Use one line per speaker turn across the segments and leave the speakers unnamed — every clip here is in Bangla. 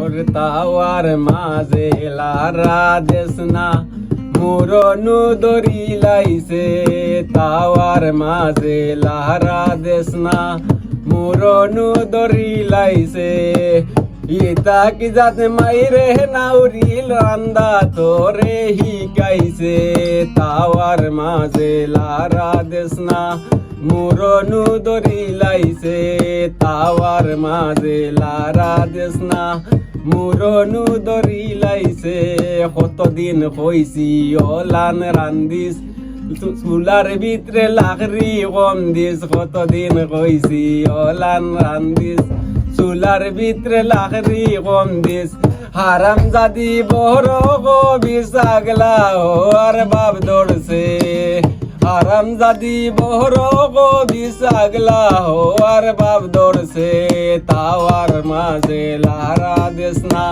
ওরে তাওয়ার মাঝে লারা দেশ না মুরনু দরি লাইছে তাওয়ার মাঝে লারা দেশ না মুরনু দরি লাইছে ইতা কি যাতে মাইরে নাউরিল রান্দা তোরে হিকাইছে তাওয়ার মাঝে লারা দেশ না মুরনু দরি লাইছে তাওয়ার মাঝে লারা দেশ না মুরনু দরি লাইছে কতদিন হইছি ওলান রান্দিস চুলার ভিতরে লাকড়ি কম দিস কতদিন হইছি ওলান রান্দিস চুলার ভিতরে লাকড়ি কম দিস হারাম জাদি বড় কবি সাগলা আর বাপ দৌড়ছে হারাম জাদি বড় কবি সাগলা আর বাপ দৌড়ছে তাওয়ার মাঝে লারা দেশ না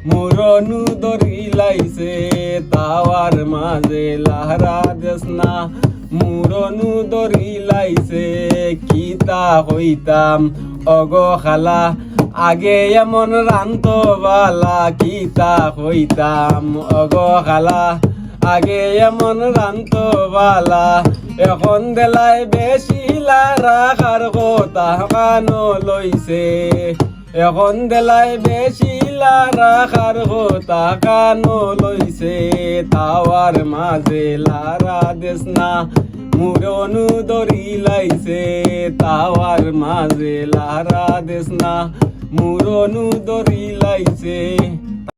মুরনু দরি লাইছে তাওয়ার মাঝে লারা দেশ না মুরনু দরি লাইছে কিতা হইতাম অগো খালা আগে এমন রান্ত বালা কিতা হইতাম অগো খালা আগে এমন রান্ত বালা এখন দেলাই বেশি লারাখার কথা কানো লইছে এখন দেলাই বেশি লারাখার কথা কানো লইছে তাওয়ার মাঝে লারা দেশ না মুরনু দরি লাইছে তাওয়ার মাঝে লারা দেশ না মুরনু দরি লাইছে।